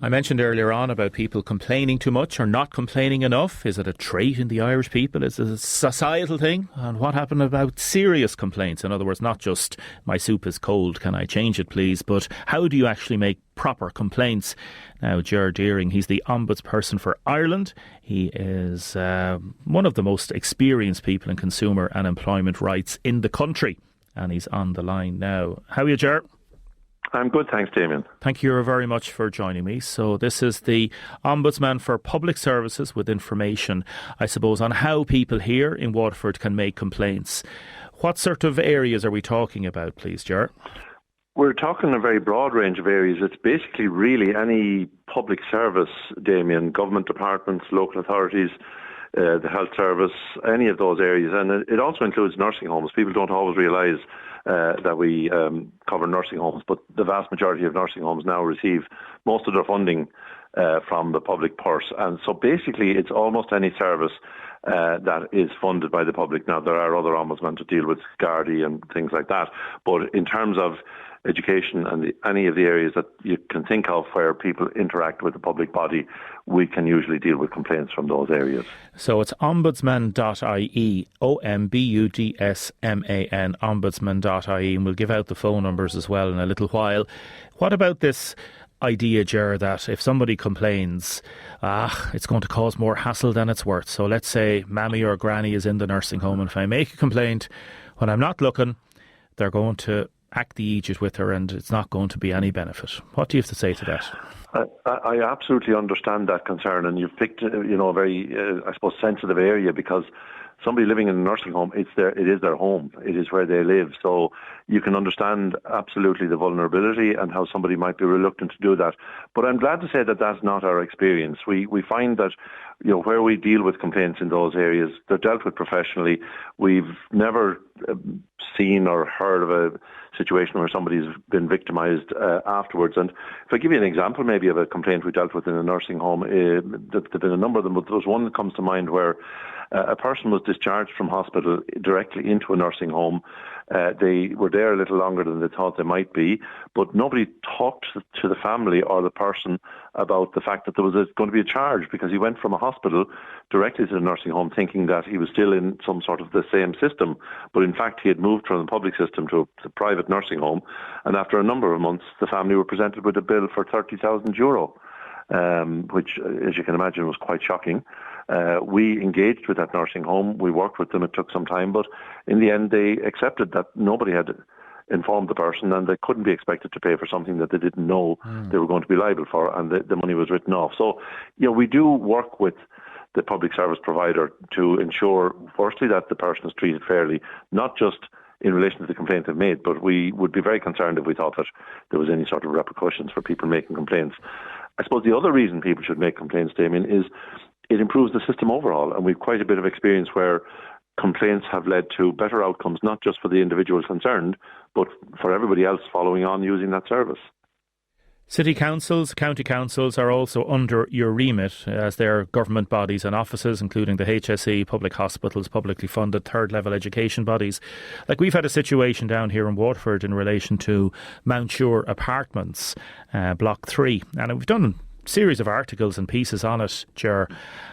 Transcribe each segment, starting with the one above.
I mentioned earlier on about people complaining too much or not complaining enough. Is it a trait in the Irish people? Is it a societal thing? And what happened about serious complaints? In other words, not just my soup is cold, can I change it please? But how do you actually make proper complaints? Now, Ger Deering, he's the Ombudsperson for Ireland. He is one of the most experienced people in consumer and employment rights in the country. And he's on the line now. How are you, Ger? I'm good, thanks, Damien. Thank you very much for joining me. So this is the Ombudsman for Public Services with information, I suppose, on how people here in Waterford can make complaints. What sort of areas are we talking about, please, Ger? We're talking a very broad range of areas. It's basically really any public service, Damien, government departments, local authorities, the health service, any of those areas. And it also includes nursing homes. People don't always realise that we cover nursing homes, but the vast majority of nursing homes now receive most of their funding from the public purse. And so basically it's almost any service that is funded by the public. Now, there are other ombudsmen to deal with Gardaí and things like that, but in terms of education and any of the areas that you can think of where people interact with the public body, we can usually deal with complaints from those areas. So it's ombudsman.ie, OMBUDSMAN, ombudsman.ie, and we'll give out the phone numbers as well in a little while. What about this idea, Ger, that if somebody complains, it's going to cause more hassle than it's worth? So let's say Mammy or Granny is in the nursing home, and if I make a complaint when I'm not looking, they're going to act the aegis with her and it's not going to be any benefit. What do you have to say to that? I absolutely understand that concern, and you've picked a very, I suppose, sensitive area, because somebody living in a nursing home, it is their home. It is where they live. So you can understand absolutely the vulnerability and how somebody might be reluctant to do that. But I'm glad to say that that's not our experience. We find that where we deal with complaints in those areas, they're dealt with professionally. We've never seen or heard of a situation where somebody's been victimised afterwards. And if I give you an example maybe of a complaint we dealt with in a nursing home, there's been a number of them, but there was one that comes to mind where a person was discharged from hospital directly into a nursing home. They were there a little longer than they thought they might be, but nobody talked to the family or the person about the fact that there was going to be a charge, because he went from a hospital directly to the nursing home thinking that he was still in some sort of the same system, but in fact he had moved from the public system to a private nursing home, and after a number of months the family were presented with a bill for €30,000, which, as you can imagine, was quite shocking. We engaged with that nursing home, we worked with them, it took some time, but in the end they accepted that nobody had informed the person and they couldn't be expected to pay for something that they didn't know they were going to be liable for, and the money was written off. So, we do work with the public service provider to ensure, firstly, that the person is treated fairly, not just in relation to the complaint they've made, but we would be very concerned if we thought that there was any sort of repercussions for people making complaints. I suppose the other reason people should make complaints, Damien, is it improves the system overall, and we've quite a bit of experience where complaints have led to better outcomes, not just for the individual concerned, but for everybody else following on using that service. City councils, county councils are also under your remit, as they're government bodies and offices, including the HSE, public hospitals, publicly funded third-level education bodies. Like, we've had a situation down here in Waterford in relation to Mountshore Apartments, Block 3, and we've done series of articles and pieces on it, Ger,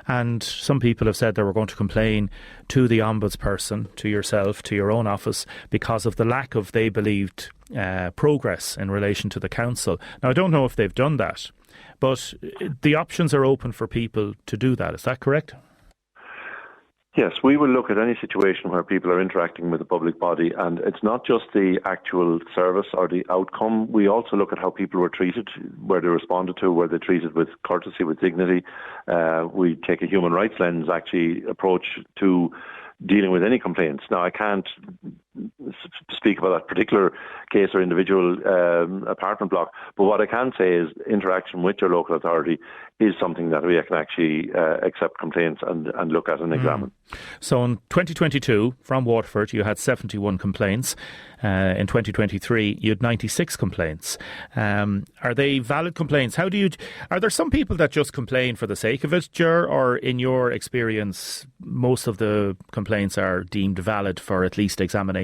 and some people have said they were going to complain to the ombudsperson, to yourself, to your own office, because of the lack of, they believed, progress in relation to the council. Now, I don't know if they've done that, but the options are open for people to do that. Is that correct? Yes, we will look at any situation where people are interacting with the public body, and it's not just the actual service or the outcome. We also look at how people were treated, were they responded to, were they treated with courtesy, with dignity. We take a human rights lens, actually, approach to dealing with any complaints. Now, I can't speak about that particular case or individual apartment block, but what I can say is interaction with your local authority is something that we can actually accept complaints and look at and examine. So in 2022, from Waterford, you had 71 complaints. In 2023, you had 96 complaints. Are they valid complaints? Are there some people that just complain for the sake of it, Ger, or in your experience, most of the complaints are deemed valid for at least examination?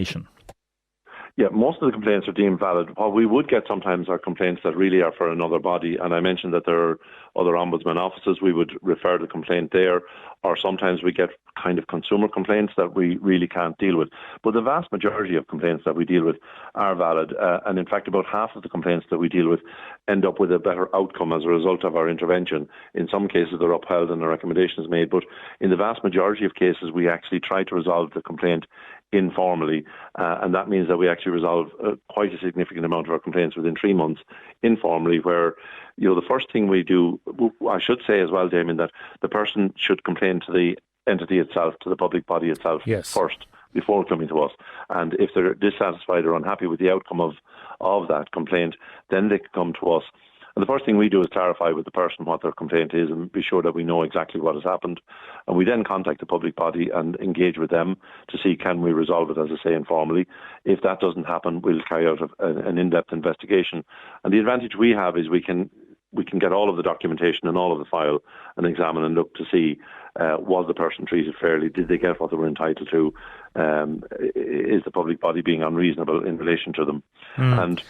Yeah, most of the complaints are deemed valid. What we would get sometimes are complaints that really are for another body, and I mentioned that there are other ombudsman offices. We would refer the complaint there, or sometimes we get kind of consumer complaints that we really can't deal with. But the vast majority of complaints that we deal with are valid, and in fact about half of the complaints that we deal with end up with a better outcome as a result of our intervention. In some cases they're upheld and a recommendation is made, but in the vast majority of cases we actually try to resolve the complaint informally, and that means that we actually resolve quite a significant amount of our complaints within 3 months informally, where the first thing we do, I should say as well, Damien, that the person should complain to the entity itself, to the public body itself first, before coming to us. And if they're dissatisfied or unhappy with the outcome of that complaint, then they can come to us. And the first thing we do is clarify with the person what their complaint is and be sure that we know exactly what has happened. And we then contact the public body and engage with them to see can we resolve it, as I say, informally. If that doesn't happen, we'll carry out an in-depth investigation. And the advantage we have is we can get all of the documentation and all of the file and examine and look to see was the person treated fairly? Did they get what they were entitled to? Is the public body being unreasonable in relation to them? And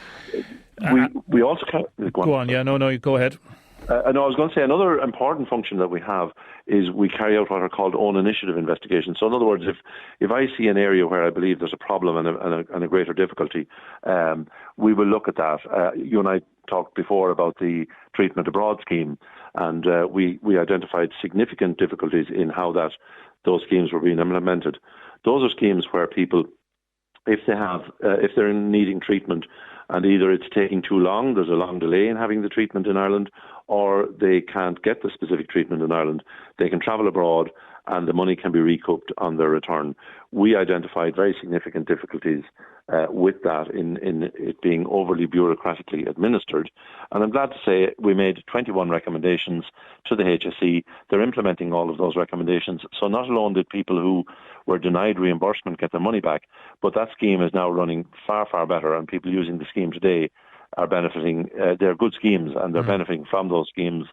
we also go on. Yeah, no, go ahead. I was going to say another important function that we have is we carry out what are called own initiative investigations. So in other words, if I see an area where I believe there's a problem and a greater difficulty, we will look at that. You and I talked before about the treatment abroad scheme, and we identified significant difficulties in how those schemes were being implemented. Those are schemes where people, if they're needing treatment, and either it's taking too long, there's a long delay in having the treatment in Ireland, or they can't get the specific treatment in Ireland, they can travel abroad and the money can be recouped on their return. We identified very significant difficulties with that in it being overly bureaucratically administered. And I'm glad to say we made 21 recommendations to the HSE. They're implementing all of those recommendations. So not alone did people who were denied reimbursement get their money back, but that scheme is now running far, far better, and people using the scheme today are benefiting. They're good schemes, and they're benefiting from those schemes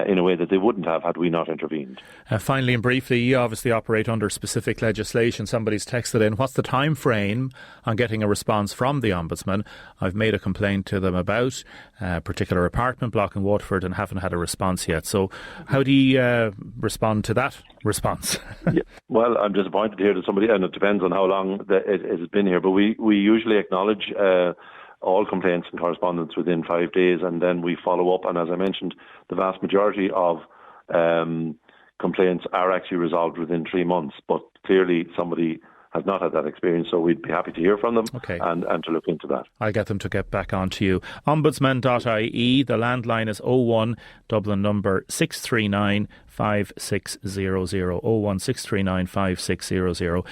in a way that they wouldn't have had we not intervened. Finally and briefly, you obviously operate under specific legislation. Somebody's texted in, what's the time frame on getting a response from the Ombudsman? I've made a complaint to them about a particular apartment block in Waterford and haven't had a response yet. So how do you respond to that response? Yeah, well, I'm disappointed to hear that somebody, and it depends on how long it has been here, but we usually acknowledge all complaints and correspondence within 5 days, and then we follow up. And as I mentioned, the vast majority of complaints are actually resolved within 3 months. But clearly somebody has not had that experience, so we'd be happy to hear from them and to look into that. I'll get them to get back on to you. Ombudsman.ie, the landline is 01 Dublin number 639 5600, 01 639 5600.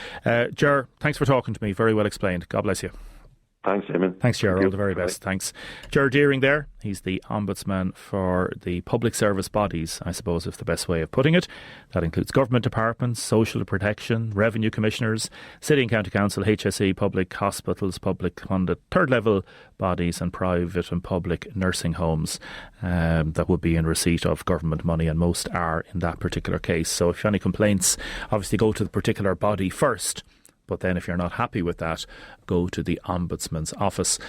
Ger, thanks for talking to me. Very well explained. God bless you. Thanks, Damien. Thanks, Ger. All the very best. Thanks. Ger Deering there. He's the Ombudsman for the public service bodies, I suppose is the best way of putting it. That includes government departments, social protection, revenue commissioners, city and county council, HSE, public hospitals, public funded third level bodies, and private and public nursing homes that would be in receipt of government money, and most are in that particular case. So if you have any complaints, obviously go to the particular body first. But then if you're not happy with that, go to the Ombudsman's office.